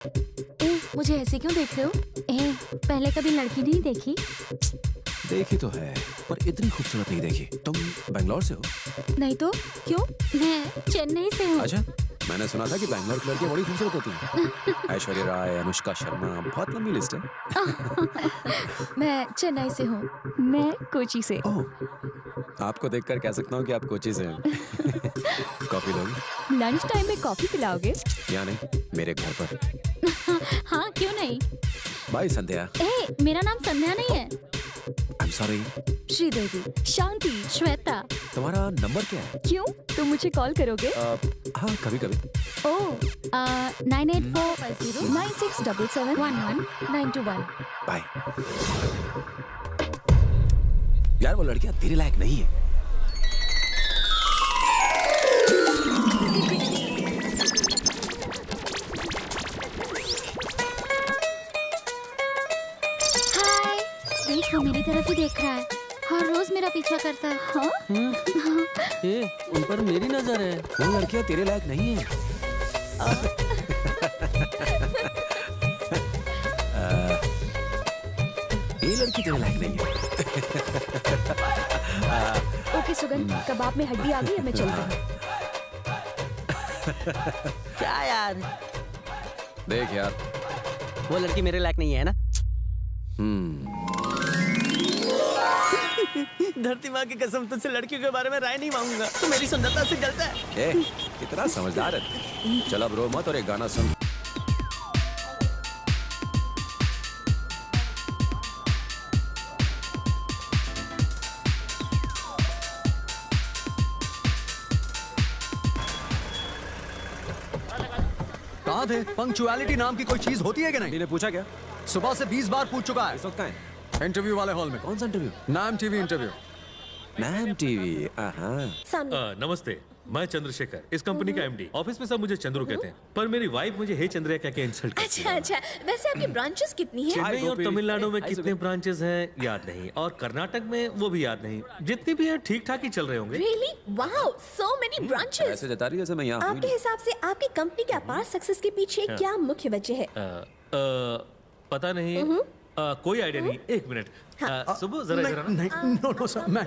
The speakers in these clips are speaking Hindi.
ए, मुझे ऐसे क्यों देख रहे हो? ए, पहले कभी लड़की नहीं देखी? देखी तो है, पर इतनी खूबसूरत नहीं देखी। तुम बैंगलोर से हो? नहीं तो क्यों? मैं चेन्नई से हूँ। अच्छा, मैंने सुना था कि बैंगलोर की लड़कियां बड़ी खूबसूरत होती हैं। ऐश्वर्या राय, अनुष्का शर्मा, बहुत लंबी लिस्ट है। मैं चेन्नई से हूँ। मैं कोची से। ओह, आपको देखकर कह सकता हूँ कि आप कोची से हैं। कॉफी लोगे? लंच टाइम में कॉफी पिलाओगे? या नहीं, मेरे घर पर। हाँ, क्यों नहीं? बाय संध्या। ए, मेरा नाम संध्या नहीं है। I am sorry. Sridevi, Shanti, Shweta. तुम्हारा नंबर क्या है? क्यों? तुम मुझे कॉल करोगे? हाँ, कभी कभी। ओह, 98450967711921। बाय। यार वो लड़कियां तेरे लायक नहीं है। हाय, देख वो मेरी तरफ ही देख रहा है। हर रोज मेरा पीछा करता है। हाँ? ए, उन पर मेरी नजर है। वो लड़कियां तेरे लायक नहीं है। ये लड़की तेरे लायक नहीं है। ओके सुगन, कबाब में हड्डी आ गई है, मैं चलती हूँ। क्या यार, देख यार। वो लड़की मेरे लायक नहीं है ना। धरती माँ की कसम, तुझसे लड़कियों के बारे में राय नहीं मांगूंगा। तू मेरी सुंदरता से जलता है। ए, कितना समझदार है। चल अब रो मत और एक गाना सुन। कहाँ थे? पंक्चुअलिटी नाम की कोई चीज होती है कि नहीं? ने पूछा क्या? सुबह से 20 बार पूछ चुका है। इस वक्त कहाँ है? इंटरव्यू वाले हॉल में। कौन सा इंटरव्यू? नाम टीवी इंटरव्यू। नाम टीवी। नमस्ते, मैं चंद्रशेखर, इस कंपनी का एमडी। ऑफिस में सब मुझे चंद्रू कहते हैं, पर मेरी वाइफ मुझे हे चंद्रिया कह के इंसल्ट करती है। अच्छा, वैसे आपकी ब्रांचेस कितनी हैं? चेन्नई और तमिलनाडु में कितने ब्रांचेस हैं याद नहीं, और कर्नाटक में वो भी याद नहीं। जितनी भी हैं ठीक ठाक ही चल रहे होंगे। Really? Wow, so many branches. ऐसे जता रही है जैसे मैं यहाँ हूँ ही आपके नहीं। हिसाब से आपकी कंपनी के अपार सक्सेस के पीछे क्या मुख्य वजह है? पता नहीं, कोई आइडिया नहीं। एक मिनट, सुबह जरा इधर आना। नहीं, नो सर, मैं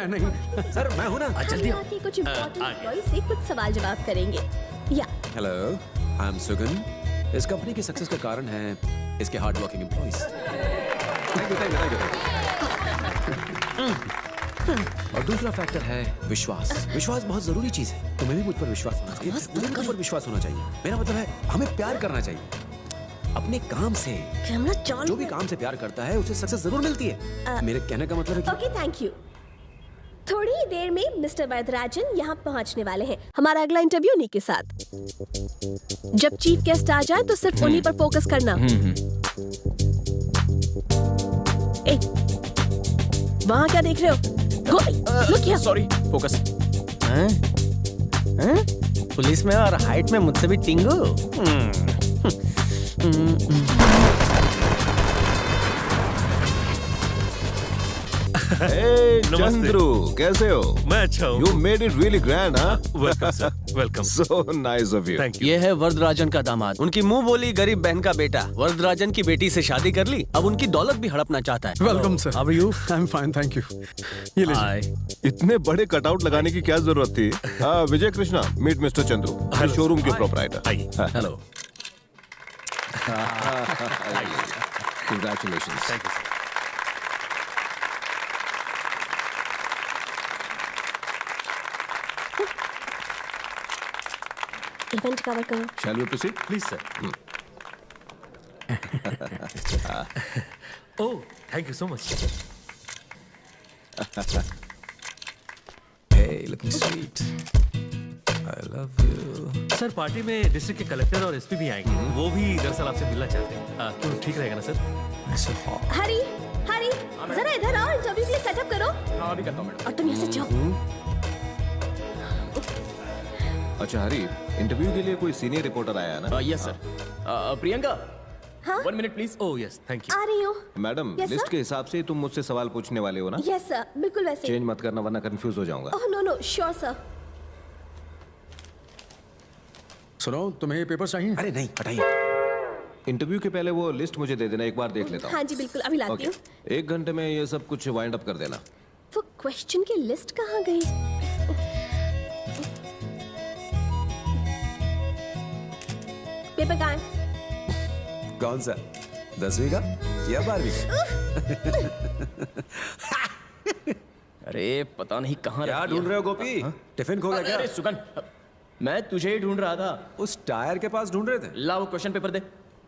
नहीं। सर मैं हूँ ना। जल्दी आओ। के कुछ इम्पोर्टेंट एम्प्लॉय से कुछ सवाल जवाब करेंगे। या हेलो, आई एम सुगन। इस कंपनी की सक्सेस का कारण है इसके हार्ड वर्किंग एम्प्लॉइज। और दूसरा फैक्टर है विश्वास। विश्वास बहुत जरूरी चीज है। तुम्हें भी मुझ पर विश्वास होना चाहिए, मुझे भी तुम पर विश्वास होना चाहिए। मेरा मतलब है हमें प्यार करना चाहिए अपने काम से। कैमरा चालू। जो भी काम से प्यार करता है उसे सक्सेस जरूर मिलती है। मेरे कहने का मतलब है कि ओके, थैंक यू। थोड़ी ही देर में मिस्टर वरदराजन यहाँ पहुँचने वाले हैं। हमारा अगला इंटरव्यू उन्हीं के साथ। जब चीफ गेस्ट आ जाए तो सिर्फ उन्हीं पर फोकस करना। ए, वहाँ क्या देख रहे हो? गोली, लुक हियर। Sorry, focus. हैं? पुलिस में और हाइट में मुझसे भी टिंगू। Hey, चंद्रू, कैसे हो? मैं अच्छा हूँ। You made it really grand, huh? Welcome sir, welcome. So nice of you. Thank you. ये है वरदराजन का दामाद। उनकी मुंह बोली गरीब बहन का बेटा वरदराजन की बेटी से शादी कर ली, अब उनकी दौलत भी हड़पना चाहता है। Welcome sir. How are you? I am fine, thank you. ये लीजिए। Hi. इतने बड़े कटआउट लगाने की क्या जरूरत थी? Vijay Krishna, meet mister Chandru, showroom के प्रोपराइटर। आइए। Hello. Congratulations. Thank you sir. Event cover करो। Shall we proceed? Please sir. Oh, thank you so much. Hey, looking sweet. I love you. Sir, party में डिस्ट्रिक्ट के कलेक्टर और एसपी भी आएंगे। वो भी दरअसल आपसे मिलना चाहते हैं। क्यों, ठीक रहेगा ना सर? हरी, हरी, जरा इधर आओ, इंटरव्यू के लिए सेटअप करो। हाँ, अभी करता हूँ मैडम। और तुम यहाँ से जाओ। अच्छा हरी, इंटरव्यू के लिए कोई सीनियर रिपोर्टर आया है ना? Yes sir. प्रियंका, हाँ? 1 minute please. Oh yes, thank you. आ रही हूँ। Madam, Yes, list sir? के हिसाब से तुम मुझसे सवाल पूछने वाले हो ना? यस सर, बिल्कुल वैसे। चेंज मत करना वरना कंफ्यूज हो जाऊंगा। Oh no no, sure sir. सुनो, तुम्हें ये पेपर चाहिए? अरे नहीं, हटाइए। इंटरव्यू के पहले वो लिस्ट मुझे दे देना, एक बार देख लेता हूँ। हाँ जी बिल्कुल, अभी लाती ओके, हूँ। 1 घंटे में ये सब कुछ वाइंड अप कर देना। वो क्वेश्चन की लिस्ट कहाँ गई? पेपर कहाँ है? कौन सा, 10वीं का या 12वीं का? अरे पता नहीं कहाँ क्या रख ढूंढ दिया। रहे हो गोपी? टिफिन खो गया क्या? अरे सुगन, मैं तुझे ही ढूंढ रहा था। उस टायर के पास ढूंढ रहे थे? ला वो क्वेश्चन पेपर दे।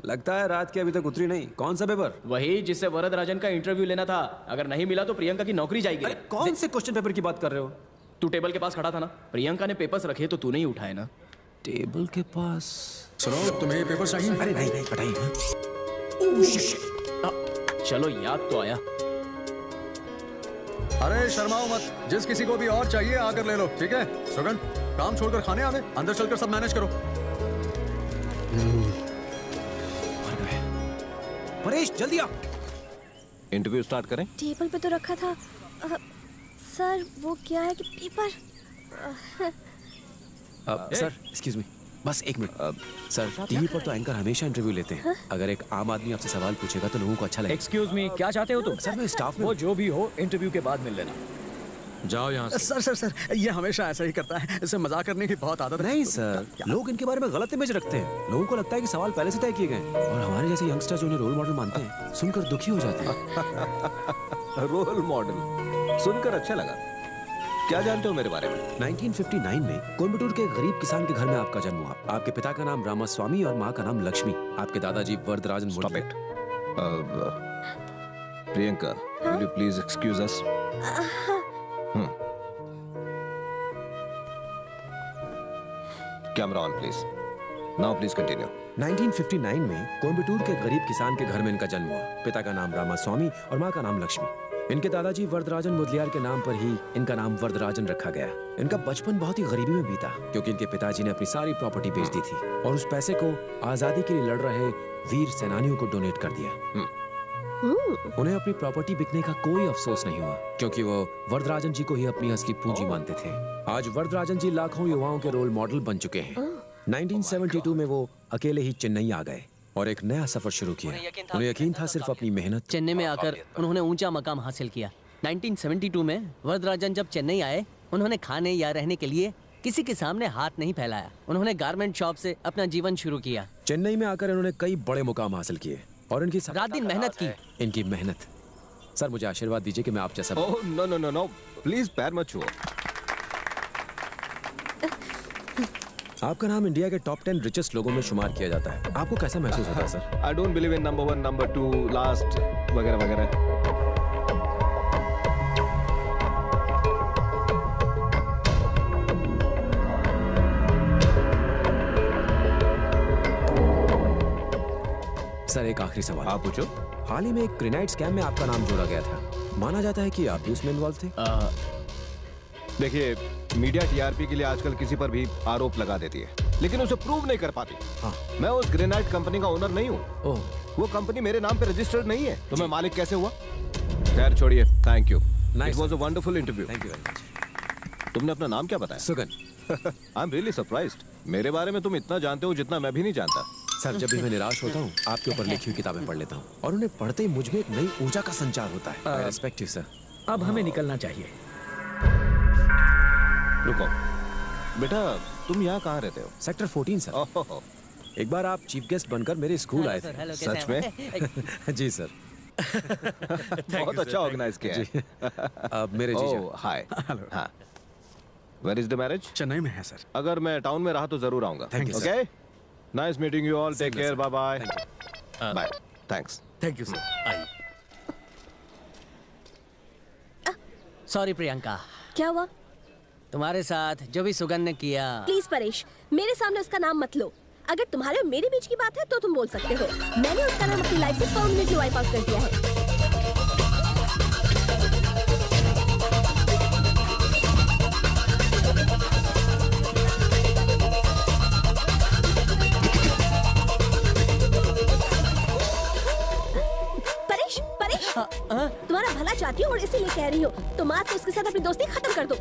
लगता है रात की अभी तक उतरी नहीं। कौन सा पेपर? वही जिससे वरदराजन का इंटरव्यू लेना था। अगर नहीं मिला तो प्रियंका की नौकरी जाएगी। अरे कौन से क्वेश्चन पेपर की बात कर रहे हो? तू टेबल के पास खड़ा था ना, प्रियंका ने पेपर्स रखे तो तूने ही उठाए ना। टेबल के पास। सुनो, तुम्हें ये पेपर चाहिए? अरे नहीं नहीं, हटाइए। चलो याद तो आया। अरे शर्माओ मत, जिस किसी को भी और चाहिए आकर ले लो, ठीक है? सुगन, काम छोड़कर खाने आवे, अंदर चलकर सब मैनेज करो। परेश जल्दी आ। इंटरव्यू स्टार्ट करें? टेबल पे तो रखा था। सर वो क्या है कि पेपर। सर एक्सक्यूज मी, बस 1 मिनट। सर टीवी पर तो एंकर हमेशा इंटरव्यू लेते हैं। अगर एक आम आदमी आपसे सवाल पूछेगा तो लोगों को अच्छा लगेगा। एक्सक्यूज मी, क्या चाहते हो तुम? सर मैं स्टाफ में वो जो भी हो इंटरव्यू के बाद मिल लेना। जाओ यहाँ से। सर, ये हमेशा ऐसा ही करता है, इसे मजाक करने की बहुत आदत है। नहीं सर, लोग इनके बारे में गलत इमेज रखते हैं। लोगों को लगता है कि सवाल पहले से तय किए गए हैं। और हमारे जैसे यंगस्टर जो उन्हें रोल मॉडल मानते हैं, सुनकर दुखी हो जाते हैं। रोल मॉडल सुनकर अच्छा लगा। क्या जानते हो मेरे बारे में? 1959 में कोयम्बटूर के एक गरीब किसान के घर में आपका जन्म हुआ। आपके पिता का नाम रामास्वामी और माँ का नाम लक्ष्मी। आपके दादाजी Varadarajan. Stop it. Priyanka, will you please excuse us? Camera on, please. Now please continue. 1959 में कोयम्बटूर के गरीब किसान के घर में इनका जन्म हुआ। पिता का नाम रामास्वामी और माँ का नाम लक्ष्मी। इनके दादाजी वरदराजन मुदलियार के नाम पर ही इनका नाम वरदराजन रखा गया। इनका बचपन बहुत ही गरीबी में बीता, क्योंकि इनके पिताजी ने अपनी सारी प्रॉपर्टी बेच दी थी और उस पैसे को आजादी के लिए लड़ रहे वीर सेनानियों को डोनेट कर दिया। उन्हें अपनी प्रॉपर्टी बिकने का कोई अफसोस नहीं हुआ, क्योंकि वो वरदराजन जी को ही अपनी असली पूंजी मानते थे। आज वरदराजन जी लाखों युवाओं के रोल मॉडल बन चुके हैं। 1972 में वो अकेले ही चेन्नई आ गए और एक नया सफर शुरू किया। उन्हें यकीन था सिर्फ अपनी मेहनत। चेन्नई में आकर उन्होंने ऊंचा मकाम हासिल किया। 1972 में वरदराजन जब चेन्नई आए, उन्होंने खाने या रहने के लिए किसी के सामने हाथ नहीं फैलाया। उन्होंने गारमेंट शॉप से अपना जीवन शुरू किया। चेन्नई में आकर इन्होंने कई बड़े मुकाम हासिल किए और इनकी रात दिन मेहनत की। इनकी मेहनत। सर मुझे आशीर्वाद दीजिए कि मैं आप जैसा। Oh no, प्लीज पैर मत छुओ। आपका नाम इंडिया के टॉप 10 रिचेस्ट लोगों में शुमार किया जाता है। आपको कैसा महसूस होता है sir? I don't believe in number 1, number 2, last वगैरह वगैरह। सर एक आखिरी सवाल। आप पूछो। हाल ही में एक ग्रेनाइड स्कैम में आपका नाम जोड़ा गया था। माना जाता है कि आप भी उसमें इन्वॉल्व थे। देखिए, मीडिया टीआरपी के लिए आजकल किसी पर भी आरोप लगा देती है, लेकिन उसे प्रूव नहीं कर पाती। हाँ। मैं उस ग्रेनाइट कंपनी का ओनर नहीं हूँ। ओह, वो कंपनी मेरे नाम पे रजिस्टर्ड नहीं है, तो मैं मालिक कैसे हुआ? खैर छोड़िए, thank you. Nice. It was a wonderful interview. Thank you very much. तुमने अपना नाम क्या बताया? Sugan. I am really surprised. मेरे बारे में तुम इतना जानते हो जितना मैं भी नहीं जानता। सर जब भी मैं निराश होता हूँ, आपके ऊपर लिखी हुई किताबें पढ़ लेता हूँ और उन्हें पढ़ते ही मुझ में एक नई ऊर्जा का संचार होता है। I respect you sir. अब हमें निकलना चाहिए। रुको बेटा, तुम यहाँ कहाँ रहते हो? Sector 14 sir. ओहो, एक बार आप चीफ गेस्ट बनकर मेरे स्कूल आए थे। सच में? जी सर। बहुत अच्छा ऑर्गेनाइज किया है। अब मेरे जीजा। Oh hi. हाँ, where is the marriage? Chennai में है सर। अगर मैं टाउन में रहा तो जरूर आऊंगा। Thank you, okay, nice meeting you all. Take care, bye bye. Thank bye, thanks. Thank you sir. आइए। सॉरी प्रियंका, क्या हुआ? तुम्हारे साथ जो भी सुगन ने किया। प्लीज परेश, मेरे सामने उसका नाम मत लो। अगर तुम्हारे और मेरे बीच की बात है तो तुम बोल सकते हो। मैंने उसका नाम अपनी लाइफ से परमानेंटली वाइप आउट कर दिया है। परेश, परेश, तुम्हारा भला चाहती हूँ और इसीलिए कह रही हूँ तुम आज तो उसके साथ अपनी दोस्ती खत्म कर दो।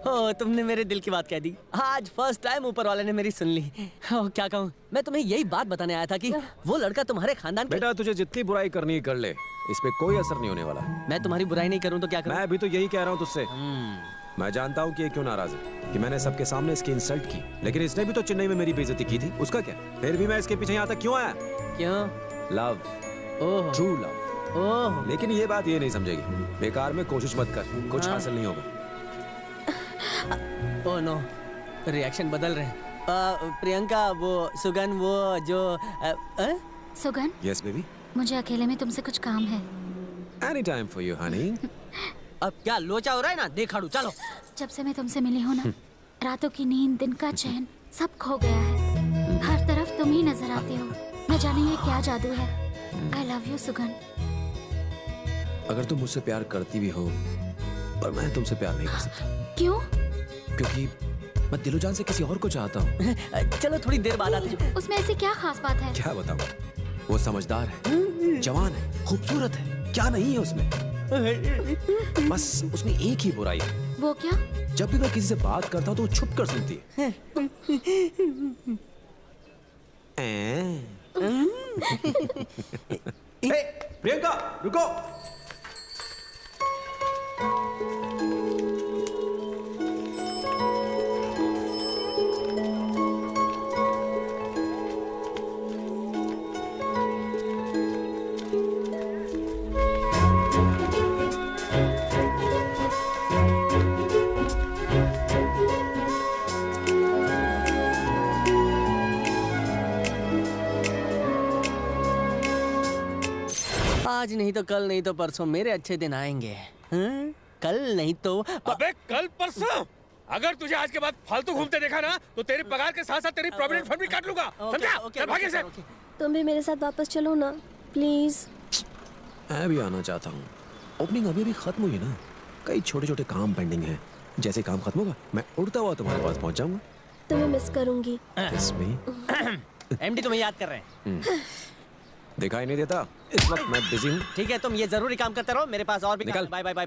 ओ, तुमने मेरे दिल की बात कह दी। आज फर्स्ट टाइम ऊपर वाले ने मेरी सुन ली। ओ, क्या कहूँ, मैं तुम्हें यही बात बताने आया था कि वो लड़का तुम्हारे खानदान के... बेटा तुझे जितनी बुराई करनी है कर ले, इस पे कोई असर नहीं होने वाला। मैं तुम्हारी बुराई नहीं करूँ तो क्या करूँ? मैं भी तो यही कह रहा हूँ तुझसे। मैं जानता हूँ कि ये क्यों नाराज है, कि मैंने सबके सामने इसकी इंसल्ट की, लेकिन इसने भी तो चेन्नई में मेरी बेइज्जती की थी। उसका क्या? फिर भी मैं इसके पीछे यहाँ तक क्यों आया? क्यों? लव, ओह, ट्रू लव। ओह, लेकिन ये बात ये नहीं समझेगी। बेकार में कोशिश मत कर, कुछ हासिल नहीं होगा। ओह नो, रिएक्शन बदल रहे हैं। प्रियंका, वो सुगन, वो जो सुगन, यस बेबी, मुझे अकेले में तुमसे कुछ काम है। Any time for you Honey. अब क्या लोचा हो रहा है ना? देखाड़ू, चलो। जब से मैं तुमसे मिली हूँ ना, रातों की नींद, दिन का चैन सब खो गया है। हर तरफ तुम ही नजर आते हो। न जाने ये क्या जादू है। I love you Sugan. अगर तुम मुझसे प्यार करती भी हो, पर मैं तुमसे प्यार नहीं कर सकता। क्यों? क्योंकि मैं दिलो जान से किसी और को चाहता हूँ। चलो थोड़ी देर बाद आते हैं। उसमें ऐसी क्या खास बात है? क्या बताऊँ, वो समझदार है, जवान है, खूबसूरत है, क्या नहीं है उसमें? बस उसमें एक ही बुराई है। वो क्या? जब भी मैं किसी से बात करता हूँ तो वो छुप कर सुनती है। प्रियंका रुको। आज नहीं तो कल, नहीं तो परसों मेरे अच्छे दिन आएंगे। हाँ? कल नहीं तो अबे कल परसों? अगर तुझे आज के बाद फालतू घूमते देखा ना तो तेरी पगार के साथ साथ तेरी प्रोविडेंट फंड भी काट लूंगा। समझा? चल भागे से। तुम भी मेरे साथ वापस चलो ना प्लीज। मैं भी आना चाहता हूँ। ओपनिंग अभी भी खत्म हुई ना, कई छोटे छोटे काम पेंडिंग हैं। जैसे काम खत्म होगा मैं उड़ता हुआ तुम्हारे पास पहुँच जाऊंगा। तुम्हें मिस करूंगी। एमडी तुम्हें याद कर रहे हैं। दिखाई नहीं देता, इस वक्त मैं बिजी हूँ। ठीक है, तुम ये जरूरी काम करते रहो, मेरे पास और भी निकल। Bye bye bye.